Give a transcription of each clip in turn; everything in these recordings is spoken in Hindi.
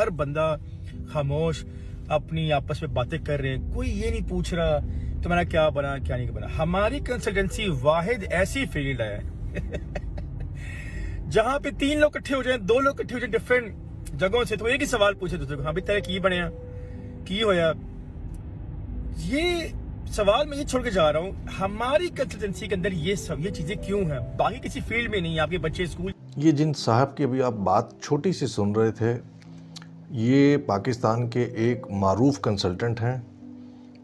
हर बंदा खामोश अपनी आपस में बातें कर रहे हैं, कोई ये नहीं पूछ रहा तुम्हारा क्या बना क्या नहीं बना। हमारी कंसल्टेंसी वाहिद ऐसी फील्ड है जहां पे 3 लोग इकट्ठे हो जाए, 2 लोग इकट्ठे हो जाए डिफरेंट जगहों से, तो एक ही सवाल पूछे दूसरे को, हाँ भाई तेरे की बनया की होया। ये सवाल मैं ये छोड़ के जा रहा हूँ, हमारी कंसल्टेंसी के अंदर ये चीजें क्यों हैं, बाकी किसी फील्ड में नहीं। आपके बच्चे स्कूल, ये जिन साहब की अभी आप बात छोटी सी सुन रहे थे, ये पाकिस्तान के एक मारूफ कंसल्टेंट हैं।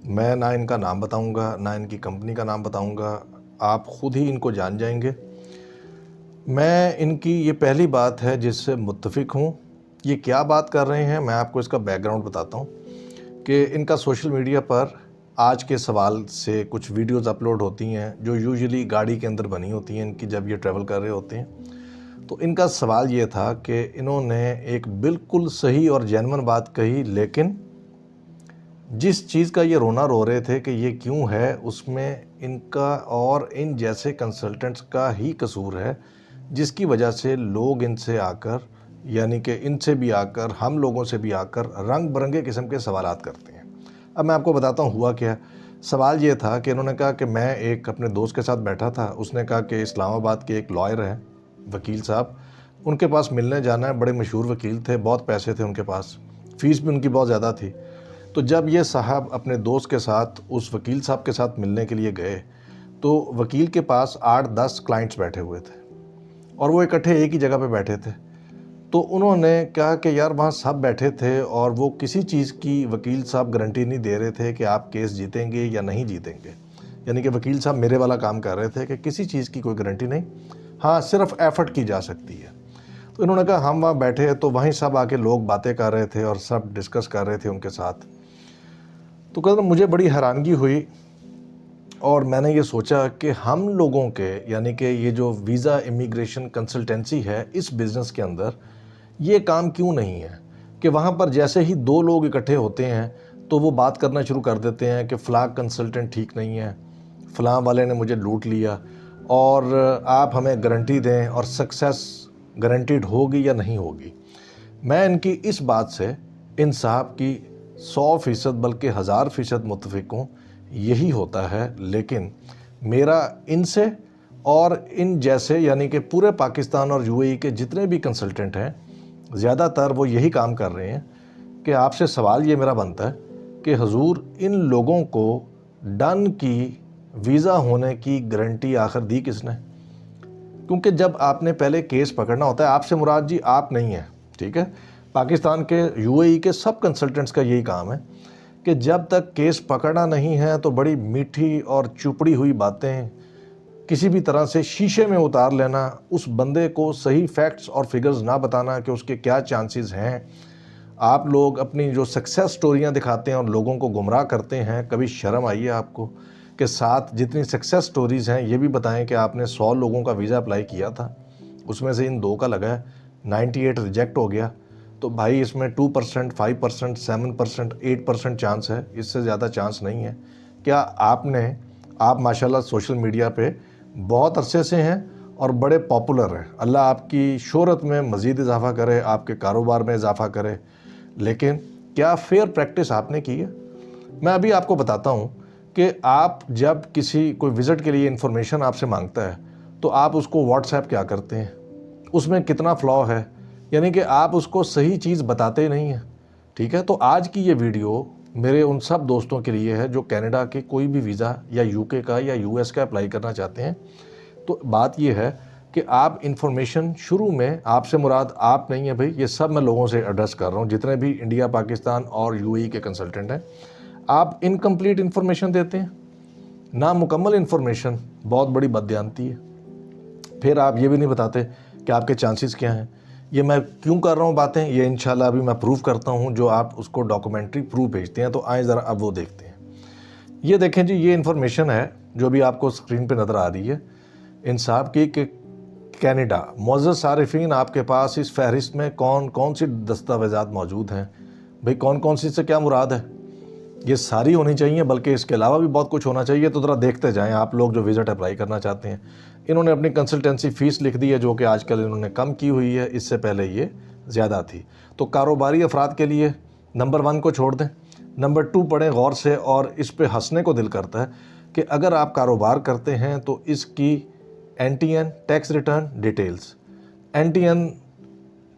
मैं ना इनका नाम बताऊंगा, ना इनकी कंपनी का नाम बताऊंगा, आप ख़ुद ही इनको जान जाएंगे। मैं इनकी ये पहली बात है जिससे मुत्तफिक हूँ। ये क्या बात कर रहे हैं, मैं आपको इसका बैकग्राउंड बताता हूँ कि इनका सोशल मीडिया पर आज के सवाल से कुछ वीडियोज़ अपलोड होती हैं जो यूजुअली गाड़ी के अंदर बनी होती हैं इनकी, जब ये ट्रैवल कर रहे होते हैं। तो इनका सवाल ये था कि इन्होंने एक बिल्कुल सही और जेन्युइन बात कही, लेकिन जिस चीज़ का ये रोना रो रहे थे कि ये क्यों है, उसमें इनका और इन जैसे कंसल्टेंट्स का ही कसूर है, जिसकी वजह से लोग इनसे आकर, यानी कि इनसे भी आकर, हम लोगों से भी आकर रंग बिरंगे किस्म के सवालात करते हैं। अब मैं आपको बताता हूँ हुआ क्या। सवाल ये था कि इन्होंने कहा कि मैं एक अपने दोस्त के साथ बैठा था, उसने कहा कि इस्लामाबाद के एक लॉयर हैं, वकील साहब, उनके पास मिलने जाना है। बड़े मशहूर वकील थे, बहुत पैसे थे उनके पास, फ़ीस भी उनकी बहुत ज़्यादा थी। तो जब ये साहब अपने दोस्त के साथ उस वकील साहब के साथ मिलने के लिए गए, तो वकील के पास 8-10 क्लाइंट्स बैठे हुए थे और वो इकट्ठे एक ही जगह पे बैठे थे। तो उन्होंने कहा कि यार वहाँ सब बैठे थे और वो किसी चीज़ की वकील साहब गारंटी नहीं दे रहे थे कि आप केस जीतेंगे या नहीं जीतेंगे। यानी कि वकील साहब मेरे वाला काम कर रहे थे कि किसी चीज़ की कोई गारंटी नहीं, हाँ सिर्फ एफर्ट की जा सकती है। तो इन्होंने कहा हम वहाँ बैठे हैं, तो वहीं सब आके लोग बातें कर रहे थे और सब डिस्कस कर रहे थे उनके साथ। तो कहते मुझे बड़ी हैरानगी हुई और मैंने ये सोचा कि हम लोगों के, यानी कि ये जो वीज़ा इमिग्रेशन कंसल्टेंसी है, इस बिज़नेस के अंदर ये काम क्यों नहीं है कि वहाँ पर जैसे ही 2 लोग इकट्ठे होते हैं तो वो बात करना शुरू कर देते हैं कि फ़लाँ कंसल्टेंट ठीक नहीं है, फ़लाँ वाले ने मुझे लूट लिया और आप हमें गारंटी दें और सक्सेस गारंटीड होगी या नहीं होगी। मैं इनकी इस बात से इन साहब की 100% बल्कि 1000% मुत्तफिक हूँ। यही होता है, लेकिन मेरा इनसे और इन जैसे, यानी कि पूरे पाकिस्तान और यूएई के जितने भी कंसल्टेंट हैं, ज़्यादातर वो यही काम कर रहे हैं कि आपसे सवाल ये मेरा बनता है कि हुजूर इन लोगों को डन की वीज़ा होने की गारंटी आखिर दी किसने? क्योंकि जब आपने पहले केस पकड़ना होता है, आपसे मुराद जी आप नहीं है, ठीक है, पाकिस्तान के यूएई के सब कंसल्टेंट्स का यही काम है कि जब तक केस पकड़ना नहीं है तो बड़ी मीठी और चुपड़ी हुई बातें किसी भी तरह से शीशे में उतार लेना, उस बंदे को सही फैक्ट्स और फिगर्स ना बताना कि उसके क्या चांसेस हैं। आप लोग अपनी जो सक्सेस स्टोरियां दिखाते हैं और लोगों को गुमराह करते हैं, कभी शर्म आई है आपको कि साथ जितनी सक्सेस स्टोरीज़ हैं ये भी बताएं कि आपने 100 लोगों का वीज़ा अप्लाई किया था, उसमें से इन 2 का लगा है, 98 रिजेक्ट हो गया। तो भाई इसमें 2%, 5%, 7%, 8% चांस है, इससे ज़्यादा चांस नहीं है। क्या आप माशाल्लाह सोशल मीडिया पे बहुत अरसे से हैं और बड़े पॉपुलर हैं, अल्लाह आपकी शोहरत में मज़ीद इजाफ़ा करे, आपके कारोबार में इजाफ़ा करे, लेकिन क्या फेयर प्रैक्टिस आपने की है? मैं अभी आपको बताता हूँ कि आप जब किसी कोई विज़िट के लिए इन्फॉर्मेशन आपसे मांगता है तो आप उसको व्हाट्सएप क्या करते हैं, उसमें कितना फ्लॉ है, यानी कि आप उसको सही चीज़ बताते ही नहीं हैं, ठीक है। तो आज की ये वीडियो मेरे उन सब दोस्तों के लिए है जो कनाडा के कोई भी वीज़ा या यूके का या यूएस का अप्लाई करना चाहते हैं। तो बात ये है कि आप इन्फॉर्मेशन शुरू में, आपसे मुराद आप नहीं है भाई, ये सब मैं लोगों से एड्रेस कर रहा हूँ जितने भी इंडिया, पाकिस्तान और यूएई के कंसल्टेंट हैं, आप इनकम्प्लीट इन्फॉर्मेशन देते हैं, ना मुकम्मल इन्फॉर्मेशन, बहुत बड़ी बददियानती है। फिर आप ये भी नहीं बताते कि आपके चांसेस क्या हैं। ये मैं क्यों कर रहा हूँ बातें, ये इंशाल्लाह अभी मैं प्रूव करता हूँ, जो आप उसको डॉक्यूमेंट्री प्रूफ भेजते हैं। तो आए ज़रा अब वो देखते हैं। ये देखें जी, ये इन्फॉर्मेशन है जो भी आपको स्क्रीन पे नज़र आ रही है इन साहब की कि कनाडा, मुअज़्ज़ज़ सारिफीन, आपके पास इस फहरिस्त में कौन कौन सी दस्तावेज़ात मौजूद हैं। भाई कौन कौन सी से क्या मुराद है? ये सारी होनी चाहिए, बल्कि इसके अलावा भी बहुत कुछ होना चाहिए। तो ज़रा देखते जाएं आप लोग जो विज़िट अप्लाई करना चाहते हैं। इन्होंने अपनी कंसल्टेंसी फ़ीस लिख दी है, जो कि आजकल इन्होंने कम की हुई है, इससे पहले ये ज़्यादा थी। तो कारोबारी अफराद के लिए नंबर 1 को छोड़ दें, नंबर 2 पढ़ें गौर से, और इस पे हंसने को दिल करता है कि अगर आप कारोबार करते हैं तो इसकी NTN tax return details, NTN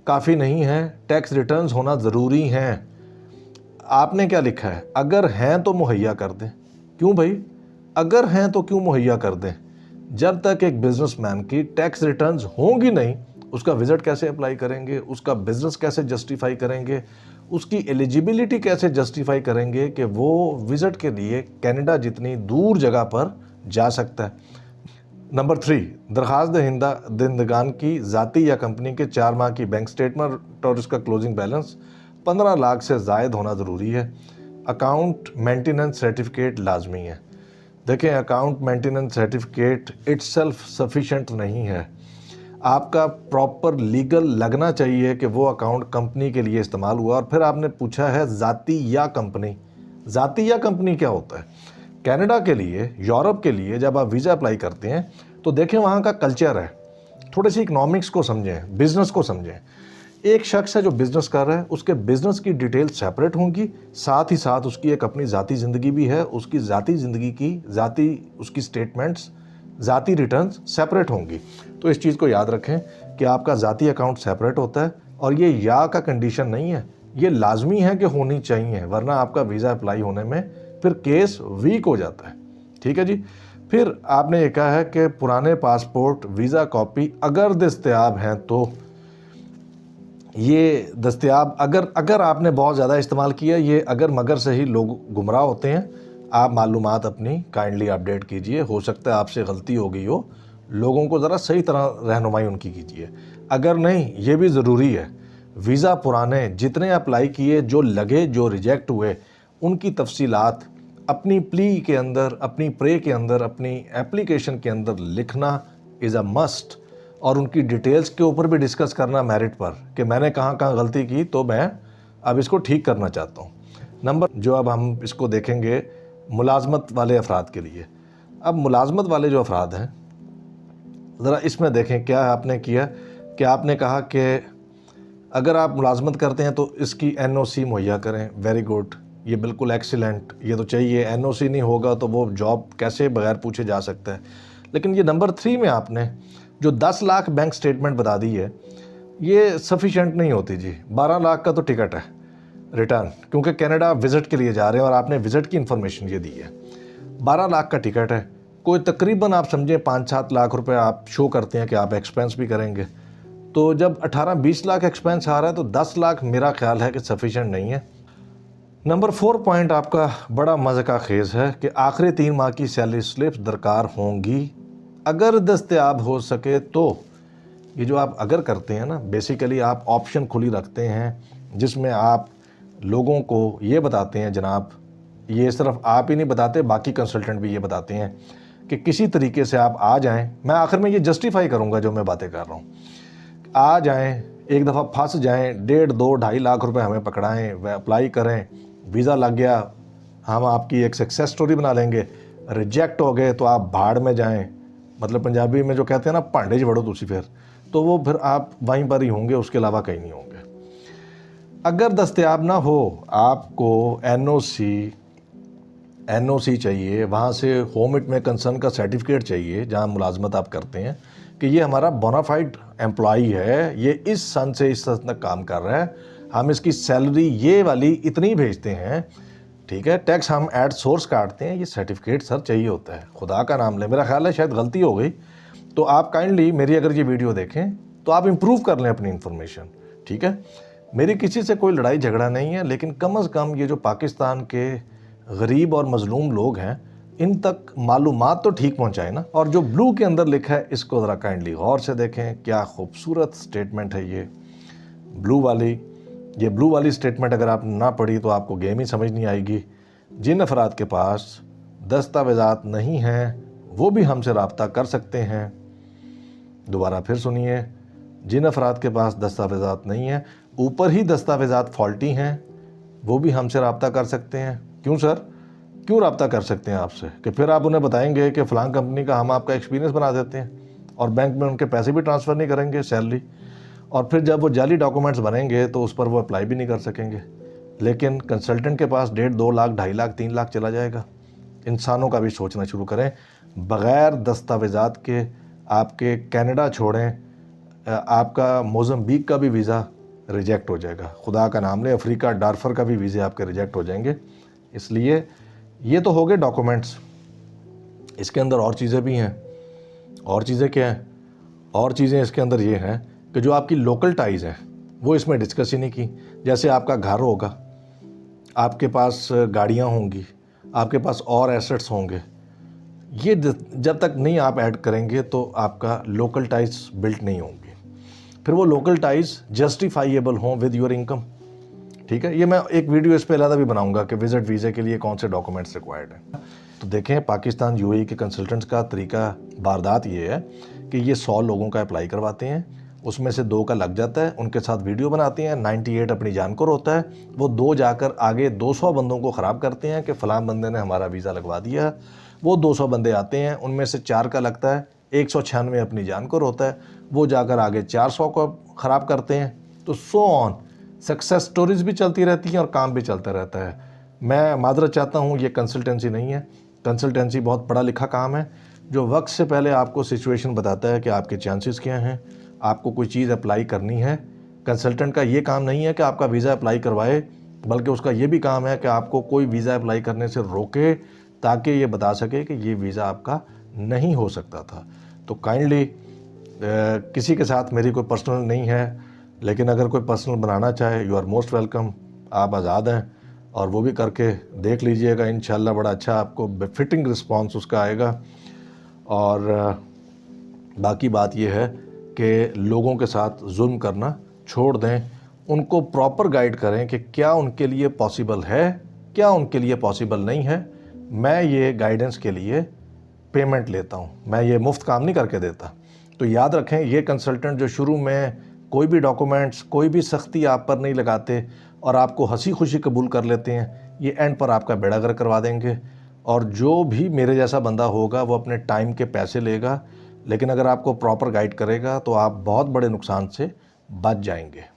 काफ़ी नहीं है, टैक्स रिटर्न्स होना ज़रूरी हैं। आपने क्या लिखा है, अगर हैं तो मुहैया कर दें। क्यों भाई, अगर हैं तो क्यों मुहैया कर दें? जब तक एक बिजनेसमैन की टैक्स रिटर्न्स होंगी नहीं, उसका विजिट कैसे अप्लाई करेंगे, उसका बिजनेस कैसे जस्टिफाई करेंगे, उसकी एलिजिबिलिटी कैसे जस्टिफाई करेंगे कि वो विजिट के लिए कनाडा जितनी दूर जगह पर जा सकता है। नंबर 3, दरख्वास्त दहिंदगान की ज़ाती या कंपनी के 4 माह की बैंक स्टेटमेंट और इसका क्लोजिंग बैलेंस 15 लाख से ज़ायद होना ज़रूरी है। अकाउंट मेंटेनेंस सर्टिफिकेट लाजमी है। देखें, account maintenance certificate itself sufficient नहीं है, आपका प्रॉपर लीगल लगना चाहिए कि वो अकाउंट कंपनी के लिए इस्तेमाल हुआ। और फिर आपने पूछा है ज़ाती या कंपनी, ज़ाती या कंपनी क्या होता है? कनाडा के लिए, यूरोप के लिए जब आप वीज़ा अप्लाई करते हैं तो देखें वहाँ का कल्चर है, थोड़ी सी इकनॉमिक्स को समझें, बिज़नेस को समझें। एक शख्स है जो बिज़नेस कर रहा है, उसके बिज़नेस की डिटेल सेपरेट होंगी, साथ ही साथ उसकी एक अपनी ज़ाती ज़िंदगी भी है, उसकी ज़ाती ज़िंदगी की ज़ाती उसकी स्टेटमेंट्स, ज़ाती रिटर्न्स सेपरेट होंगी। तो इस चीज़ को याद रखें कि आपका ज़ाती अकाउंट सेपरेट होता है, और ये या का कंडीशन नहीं है, ये लाजमी है कि होनी चाहिए, वरना आपका वीज़ा अप्लाई होने में फिर केस वीक हो जाता है। ठीक है जी। फिर आपने ये कहा है कि पुराने पासपोर्ट वीज़ा कॉपी अगर दस्तयाब हैं तो ये दस्तयाब, अगर आपने बहुत ज़्यादा इस्तेमाल किया, ये अगर मगर से ही लोग गुमराह होते हैं। आप मालूमात अपनी काइंडली अपडेट कीजिए, हो सकता है आपसे गलती हो गई हो, लोगों को ज़रा सही तरह रहनुमाई उनकी कीजिए। अगर नहीं, ये भी ज़रूरी है, वीज़ा पुराने जितने अप्लाई किए, जो लगे, जो रिजेक्ट हुए, उनकी तफसीलात अपनी प्ली के अंदर, अपनी प्रे के अंदर, अपनी एप्लीकेशन के अंदर लिखना इज़ अ मस्ट, और उनकी डिटेल्स के ऊपर भी डिस्कस करना मेरिट पर कि मैंने कहाँ कहाँ गलती की, तो मैं अब इसको ठीक करना चाहता हूँ। नंबर जो अब हम इसको देखेंगे मुलाजमत वाले अफराद के लिए। अब मुलाजमत वाले जो अफराद हैं, ज़रा इसमें देखें क्या आपने किया कि आपने कहा कि अगर आप मुलाजमत करते हैं तो इसकी एनओसी मुहैया करें। वेरी गुड, ये बिल्कुल एक्सीलेंट, ये तो चाहिए। एनओसी नहीं होगा तो वो जॉब कैसे बगैर पूछे जा सकता है। लेकिन ये नंबर 3 में आपने जो 10 लाख बैंक स्टेटमेंट बता दी है, ये सफिशेंट नहीं होती जी। 12 लाख का तो टिकट है रिटर्न, क्योंकि कनाडा विज़िट के लिए जा रहे हैं और आपने विज़िट की इन्फॉर्मेशन ये दी है। 12 लाख का टिकट है, कोई तकरीबन आप समझें 5-7 लाख रुपए आप शो करते हैं कि आप एक्सपेंस भी करेंगे। तो जब 18-20 लाख एक्सपेंस आ रहा है तो 10 लाख मेरा ख्याल है कि सफिशेंट नहीं है। नंबर 4 पॉइंट आपका बड़ा मज़े का खेज़ है कि आखिरी 3 माह की सैलरी स्लिप्स दरकार होंगी, अगर दस्तयाब हो सके तो। ये जो आप अगर करते हैं ना, बेसिकली आप ऑप्शन खुली रखते हैं जिसमें आप लोगों को ये बताते हैं, जनाब, ये सिर्फ आप ही नहीं बताते, बाकी कंसल्टेंट भी ये बताते हैं कि किसी तरीके से आप आ जाएं। मैं आखिर में ये जस्टिफाई करूंगा जो मैं बातें कर रहा हूँ, आ जाएं, एक दफ़ा फंस जाएं, 1.5, 2, 2.5 लाख रुपए हमें पकड़ाएं, वह अप्लाई करें, वीज़ा लग गया, हम आपकी एक सक्सेस स्टोरी बना लेंगे। रिजेक्ट हो गए तो आप भाड़ में जाएं, मतलब पंजाबी में जो कहते हैं ना, भांडे च वड़ो तुसी, फिर वो फिर आप वहीं पर ही होंगे, उसके अलावा कहीं नहीं होंगे। अगर दस्तयाब ना हो, आपको एनओसी चाहिए, वहाँ से होम इट में कंसर्न का सर्टिफिकेट चाहिए जहाँ मुलाजमत आप करते हैं, कि ये हमारा बोनाफाइड एम्प्लॉई है, ये इस सन से इस सन तक काम कर रहा है, हम इसकी सैलरी ये वाली इतनी भेजते हैं, ठीक है, टैक्स हम एट सोर्स काटते हैं, ये सर्टिफिकेट सर चाहिए होता है। खुदा का नाम ले, मेरा ख्याल है शायद गलती हो गई, तो आप काइंडली मेरी अगर ये वीडियो देखें तो आप इम्प्रूव कर लें अपनी इन्फॉर्मेशन। ठीक है, मेरी किसी से कोई लड़ाई झगड़ा नहीं है, लेकिन कम से कम ये जो पाकिस्तान के गरीब और मजलूम लोग हैं, इन तक मालूमात तो ठीक पहुंचाए ना। और जो ब्लू के अंदर लिखा है, इसको ज़रा काइंडली गौर से देखें, क्या खूबसूरत स्टेटमेंट है ये ब्लू वाली स्टेटमेंट। अगर आप ना पढ़ी तो आपको गेम ही समझ नहीं आएगी। जिन अफराद के पास दस्तावेज़ात नहीं हैं वो भी हमसे रब्ता कर सकते हैं। दोबारा फिर सुनिए, जिन अफराद के पास दस्तावेज़ात नहीं हैं, ऊपर ही दस्तावेज़ात फॉल्टी हैं, वो भी हमसे रब्ता कर सकते हैं। क्यों सर, क्यों रब्ता कर सकते हैं आपसे? कि फिर आप उन्हें बताएंगे कि फ़लाँ कंपनी का हम आपका एक्सपीरियंस बना देते हैं और बैंक में उनके पैसे भी ट्रांसफ़र नहीं करेंगे, सैलरी। और फिर जब वो जाली डॉक्यूमेंट्स बनेंगे तो उस पर वो अप्लाई भी नहीं कर सकेंगे। लेकिन कंसल्टेंट के पास 1.5 2 लाख, 2.5 लाख, 3 लाख चला जाएगा। इंसानों का भी सोचना शुरू करें। बग़ैर दस्तावेज़ात के आपके कनाडा छोड़ें, आपका मोज़म्बिक का भी वीज़ा रिजेक्ट हो जाएगा। खुदा का नाम लें, अफ्रीका, डार्फर का भी वीज़े आपके रिजेक्ट हो जाएंगे। इसलिए ये तो हो गए डॉक्यूमेंट्स, इसके अंदर और चीज़ें भी हैं। और चीज़ें क्या हैं? और चीज़ें इसके अंदर ये हैं कि जो आपकी लोकल टाइज़ हैं वो इसमें डिस्कस ही नहीं की। जैसे आपका घर होगा, आपके पास गाड़ियाँ होंगी, आपके पास और एसेट्स होंगे, ये जब तक नहीं आप ऐड करेंगे तो आपका लोकल टाइज बिल्ट नहीं होंगे। फिर वो लोकल टाइज जस्टिफाइएबल हों विद योर इनकम। ठीक है, ये मैं एक वीडियो इस पे अलग भी बनाऊंगा कि विजिट वीज़े के लिए कौन से डॉक्यूमेंट्स रिक्वायर्ड हैं। तो देखें, पाकिस्तान यूएई के कंसल्टेंट्स का तरीका वारदात ये है कि ये 100 लोगों का अप्लाई करवाते हैं, उसमें से 2 का लग जाता है, उनके साथ वीडियो बनाते हैं, 98 अपनी जान को रोता है, वो 2 जाकर आगे 200 बंदों को ख़राब करते हैं कि फ़लाँ बंदे ने हमारा वीज़ा लगवा दिया। वो 200 बंदे आते हैं, उनमें से 4 का लगता है, 196 अपनी जान को रोता है, वो जाकर आगे 400 को ख़राब करते हैं। तो सो ऑन, सक्सेस स्टोरीज़ भी चलती रहती हैं और काम भी चलता रहता है। मैं माजरत चाहता हूँ, ये कंसल्टेंसी नहीं है। कंसल्टेंसी बहुत पढ़ा लिखा काम है जो वक्त से पहले आपको सिचुएशन बताता है कि आपके चांसेस क्या हैं, आपको कोई चीज़ अप्लाई करनी है। कंसल्टेंट का ये काम नहीं है कि आपका वीज़ा अप्लाई करवाए, बल्कि उसका ये भी काम है कि आपको कोई वीज़ा अप्लाई करने से रोके, ताकि ये बता सके कि ये वीज़ा आपका नहीं हो सकता था। तो काइंडली किसी के साथ मेरी कोई पर्सनल नहीं है, लेकिन अगर कोई पर्सनल बनाना चाहे, यू आर मोस्ट वेलकम, आप आज़ाद हैं। और वो भी करके देख लीजिएगा, इंशाल्लाह बड़ा अच्छा आपको फिटिंग रिस्पॉन्स उसका आएगा। और बाकी बात यह है कि लोगों के साथ जुल्म करना छोड़ दें, उनको प्रॉपर गाइड करें कि क्या उनके लिए पॉसिबल है, क्या उनके लिए पॉसिबल नहीं है। मैं ये गाइडेंस के लिए पेमेंट लेता हूँ, मैं ये मुफ्त काम नहीं करके देता। तो याद रखें, ये कंसल्टेंट जो शुरू में कोई भी डॉक्यूमेंट्स, कोई भी सख्ती आप पर नहीं लगाते और आपको हंसी खुशी कबूल कर लेते हैं, ये एंड पर आपका बेड़ा गर्क करवा देंगे। और जो भी मेरे जैसा बंदा होगा वो अपने टाइम के पैसे लेगा, लेकिन अगर आपको प्रॉपर गाइड करेगा तो आप बहुत बड़े नुकसान से बच जाएंगे।